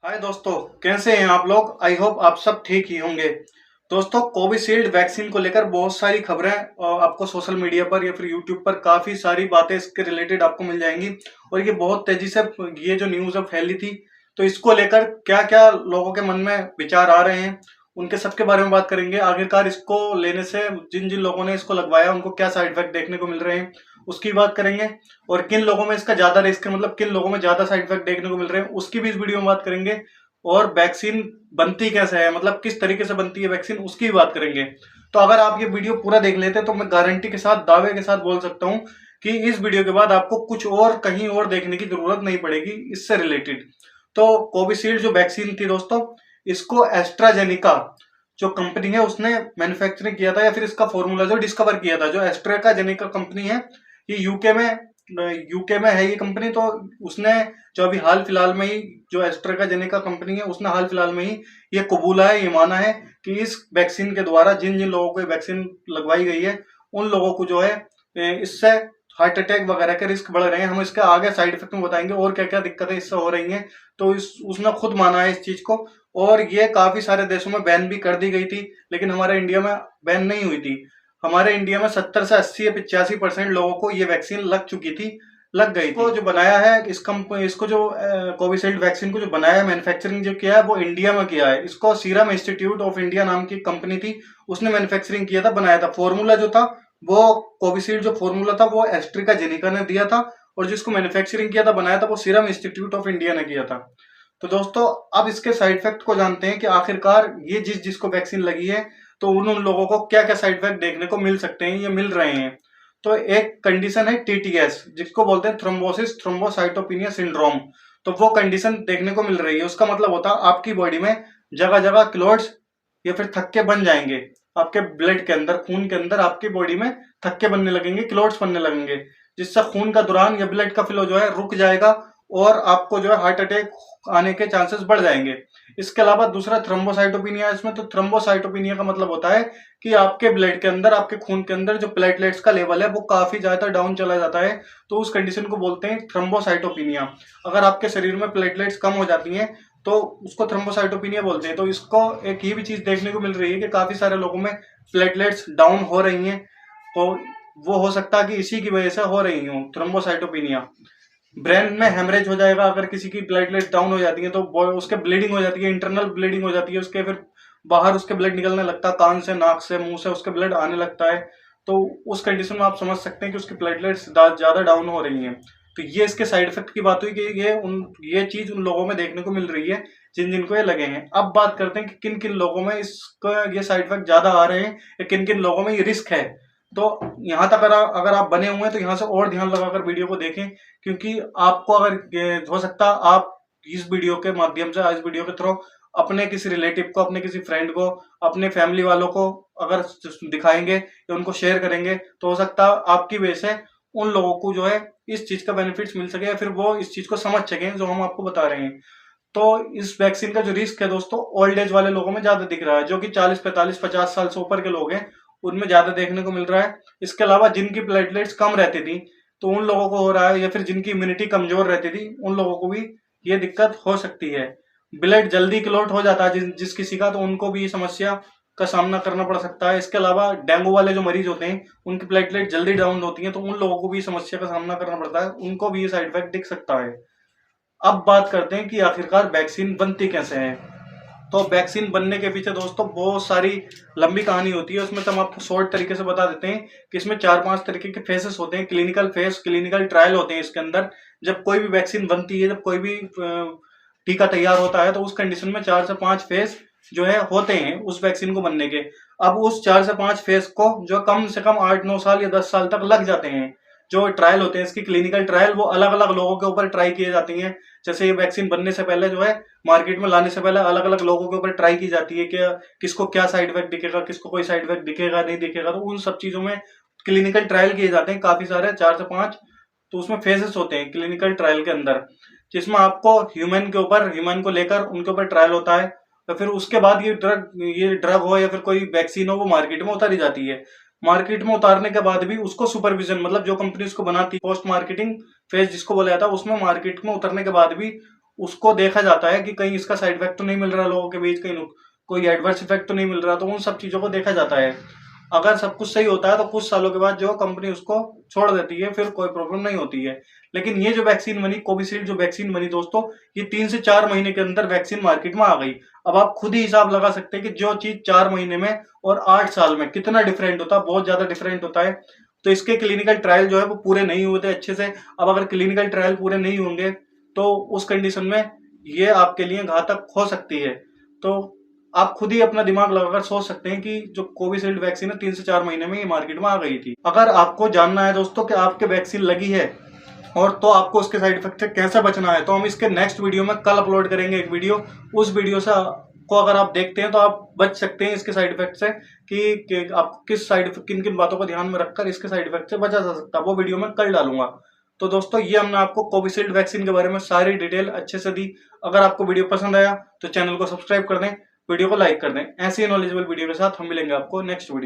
हाय दोस्तों, कैसे हैं आप लोग। आई होप आप सब ठीक ही होंगे। दोस्तों, कोविशील्ड वैक्सीन को लेकर बहुत सारी खबरें आपको सोशल मीडिया पर या फिर यूट्यूब पर काफी सारी बातें इसके रिलेटेड आपको मिल जाएंगी। और ये बहुत तेजी से ये जो न्यूज है फैली थी। तो इसको लेकर क्या क्या लोगों के मन में विचार आ रहे हैं, उनके सबके बारे में बात करेंगे। आखिरकार इसको लेने से जिन जिन लोगों ने इसको लगवाया उनको क्या साइड इफेक्ट देखने को मिल रहे हैं, उसकी बात करेंगे। और किन लोगों में इसका ज्यादा रिस्क है, मतलब किन लोगों में ज्यादा साइड इफेक्ट देखने को मिल रहे हैं, उसकी भी इस वीडियो में बात करेंगे। और वैक्सीन बनती कैसे है, मतलब किस तरीके से बनती है वैक्सीन, उसकी भी बात करेंगे। तो अगर आप ये वीडियो पूरा देख लेते हैं तो मैं गारंटी के साथ, दावे के साथ बोल सकता हूं कि इस वीडियो के बाद आपको कुछ और कहीं और देखने की जरूरत नहीं पड़ेगी इससे रिलेटेड। तो कोविशील्ड जो वैक्सीन थी दोस्तों, इसको एस्ट्राजेनिका जो कंपनी है उसने मैन्युफैक्चरिंग किया था, या फिर इसका फॉर्मूला जो डिस्कवर किया था। जो एस्ट्राजेनिका कंपनी है, ये यूके में है ये कंपनी। तो उसने जो अभी हाल फिलहाल में ही, जो एस्ट्राजेनेका कंपनी है उसने हाल फिलहाल में ही ये कबूला है, ये माना है कि इस वैक्सीन के द्वारा जिन जिन लोगों को वैक्सीन लगवाई गई है उन लोगों को जो है इससे हार्ट अटैक वगैरह के रिस्क बढ़ रहे हैं। हम इसके आगे साइड इफेक्ट में बताएंगे और क्या क्या दिक्कतें इससे हो रही हैं। तो उसने खुद माना है इस चीज को। और ये काफी सारे देशों में बैन भी कर दी गई थी, लेकिन हमारे इंडिया में बैन नहीं हुई थी। हमारे इंडिया में 70 से 80 या 85% लोगों को ये वैक्सीन लग गई थी। जो बनाया है इसको जो कोविशील्ड वैक्सीन को जो बनाया है, मैन्युफैक्चरिंग जो किया है वो इंडिया में किया है। इसको सीरम इंस्टीट्यूट ऑफ इंडिया नाम की कंपनी थी, उसने मैन्युफैक्चरिंग किया था, बनाया था। फॉर्मूला जो था वो कोविशील्ड जो फॉर्मूला था वो एस्ट्राजेनेका ने दिया था, और जिसको मैन्युफैक्चरिंग किया था, बनाया था, वो सीरम इंस्टीट्यूट ऑफ इंडिया ने किया था। तो दोस्तों, अब इसके साइड इफेक्ट को जानते हैं कि आखिरकार ये जिसको वैक्सीन लगी है तो उन लोगों को क्या क्या साइड इफेक्ट देखने को मिल सकते हैं, ये मिल रहे हैं। तो एक कंडीशन है टीटीएस, जिसको बोलते हैं थ्रोम्बोसिस थ्रोम्बोसाइटोपिनिया सिंड्रोम। तो वो कंडीशन देखने को मिल रही है। उसका मतलब होता है आपकी बॉडी में जगह जगह क्लोट्स या फिर थक्के बन जाएंगे। आपके ब्लड के अंदर, खून के अंदर आपकी बॉडी में थक्के बनने लगेंगे, क्लोट्स बनने लगेंगे, जिससे खून का दौरान या ब्लड का फ्लो जो है रुक जाएगा, और आपको जो है हार्ट अटैक आने के चांसेस बढ़ जाएंगे। इसके अलावा दूसरा थ्रोम्बोसाइटोपिनिया है इसमें। तो थ्रोम्बोसाइटोपिनिया का मतलब होता है कि आपके ब्लड के अंदर, आपके खून के अंदर जो प्लेटलेट्स का लेवल है वो काफी ज्यादा डाउन चला जाता है। तो उस कंडीशन को बोलते हैं थ्रोम्बोसाइटोपिनिया। अगर आपके शरीर में प्लेटलेट्स कम हो जाती हैं तो उसको थ्रोम्बोसाइटोपिनिया बोलते हैं। तो इसको एक ये भी चीज देखने को मिल रही है कि काफी सारे लोगों में प्लेटलेट्स डाउन हो रही हैं। तो वो हो सकता है कि इसी की वजह से हो रही हो थ्रोम्बोसाइटोपिनिया। ब्रेन में हेमरेज हो जाएगा अगर किसी की प्लेटलेट डाउन हो जाती है, तो उसके ब्लीडिंग हो जाती है, इंटरनल ब्लीडिंग हो जाती है उसके, फिर बाहर उसके ब्लड निकलने लगता है, कान से, नाक से, मुंह से उसके ब्लड आने लगता है। तो उस कंडीशन में आप समझ सकते हैं कि उसकी प्लेटलेट्स ज्यादा डाउन हो रही हैं। तो ये इसके साइड इफेक्ट की बात हुई कि ये चीज उन लोगों में देखने को मिल रही है जिन जिनको ये लगे हैं। अब बात करते हैं कि किन किन लोगों में इसका ये साइड इफेक्ट ज्यादा आ रहे हैं या किन किन लोगों में ये रिस्क है। तो यहाँ तक अगर आप बने हुए हैं तो यहाँ से और ध्यान लगाकर वीडियो को देखें, क्योंकि आपको अगर हो सकता आप इस वीडियो के माध्यम से, इस वीडियो के थ्रू अपने किसी रिलेटिव को, अपने किसी फ्रेंड को, अपने फैमिली वालों को अगर दिखाएंगे या उनको शेयर करेंगे तो हो सकता आपकी वजह से उन लोगों को जो है इस चीज का बेनिफिट्स मिल सके, या फिर वो इस चीज को समझ सकें जो हम आपको बता रहे हैं। तो इस वैक्सीन का जो रिस्क है दोस्तों, ओल्ड एज वाले लोगों में ज्यादा दिख रहा है। जो कि 40, 45, 50 साल से ऊपर के लोग हैं उनमें ज्यादा देखने को मिल रहा है। इसके अलावा जिनकी प्लेटलेट्स कम रहती थी तो उन लोगों को हो रहा है, या फिर जिनकी इम्यूनिटी कमजोर रहती थी उन लोगों को भी ये दिक्कत हो सकती है। ब्लड जल्दी क्लॉट हो जाता है जिस किसी का, तो उनको भी ये समस्या का सामना करना पड़ सकता है। इसके अलावा डेंगू वाले जो मरीज होते हैं उनकी प्लेटलेट जल्दी डाउन होती है, तो उन लोगों को भी समस्या का सामना करना पड़ता है, उनको भी ये साइड इफेक्ट दिख सकता है। अब बात करते हैं कि आखिरकार वैक्सीन बनती कैसे है। तो वैक्सीन बनने के पीछे दोस्तों बहुत सारी लंबी कहानी होती है। उसमें तो हम आपको शॉर्ट तरीके से बता देते हैं कि इसमें 4-5 तरीके के फेसेस होते हैं। क्लिनिकल फेस, क्लिनिकल ट्रायल होते हैं इसके अंदर। जब कोई भी वैक्सीन बनती है, जब कोई भी टीका तैयार होता है, तो उस कंडीशन में 4 से 5 फेज जो है होते हैं उस वैक्सीन को बनने के। अब उस 4 से 5 फेज को जो कम से कम 8-9 साल या 10 साल तक लग जाते हैं। जो ट्रायल होते हैं इसकी, क्लिनिकल ट्रायल, वो अलग अलग लोगों के ऊपर ट्राई किए जाती हैं। जैसे ये वैक्सीन बनने से पहले जो है, मार्केट में लाने से पहले अलग अलग लोगों के ऊपर ट्राई की जाती है कि किसको क्या साइड इफेक्ट दिखेगा, किसको कोई साइड इफेक्ट दिखेगा नहीं दिखेगा। तो उन सब चीजों में क्लिनिकल ट्रायल किए जाते हैं काफी सारे, 4 से 5। तो उसमें फेजेस होते हैं क्लिनिकल ट्रायल के अंदर, जिसमें आपको ह्यूमन को लेकर उनके ऊपर ट्रायल होता है। तो फिर उसके बाद ये ड्रग हो या फिर कोई वैक्सीन हो, वो मार्केट में उतारी जाती है। मार्केट में उतारने के बाद भी उसको सुपरविजन, मतलब जो कंपनी उसको बनाती है, पोस्ट मार्केटिंग फेज जिसको बोला जाता है, उसमें मार्केट में उतरने के बाद भी उसको देखा जाता है कि कहीं इसका साइड इफेक्ट तो नहीं मिल रहा लोगों के बीच, कहीं कोई एडवर्स इफेक्ट तो नहीं मिल रहा, तो उन सब चीजों को देखा जाता है। अगर सब कुछ सही होता है तो कुछ सालों के बाद जो कंपनी उसको छोड़ देती है, फिर कोई प्रॉब्लम नहीं होती है। लेकिन ये जो वैक्सीन बनी, कोविशील्ड जो वैक्सीन बनी दोस्तों, ये 3 से 4 महीने के अंदर वैक्सीन मार्केट में आ गई। अब आप खुद ही हिसाब लगा सकते हैं कि जो चीज 4 महीने में और 8 साल में कितना डिफरेंट होता है, बहुत ज्यादा डिफरेंट होता है। तो इसके क्लिनिकल ट्रायल जो है वो पूरे नहीं हुए थे अच्छे से। अब अगर क्लिनिकल ट्रायल पूरे नहीं होंगे तो उस कंडीशन में ये आपके लिए घातक हो सकती है। तो आप खुद ही अपना दिमाग लगाकर सोच सकते हैं कि जो कोविशील्ड वैक्सीन है 3 से 4 महीने में ये मार्केट में आ गई थी। अगर आपको जानना है दोस्तों कि आपके वैक्सीन लगी है और तो आपको उसके साइड इफेक्ट से कैसे बचना है, तो हम इसके नेक्स्ट वीडियो में कल अपलोड करेंगे एक वीडियो। उस वीडियो से को अगर आप देखते हैं तो आप बच सकते हैं इसके साइड इफेक्ट से, कि आपको किस साइड किन किन बातों को ध्यान में रखकर इसके साइड इफेक्ट से बचा जा सकता है। वो वीडियो मैं कल डालूंगा। तो दोस्तों ये हमने आपको कोविशील्ड वैक्सीन के बारे में सारी डिटेल अच्छे से दी। अगर आपको वीडियो पसंद आया तो चैनल को सब्सक्राइब कर दें, वीडियो को लाइक कर दें। ऐसी नॉलेजेबल वीडियो के साथ हम मिलेंगे आपको नेक्स्ट वीडियो।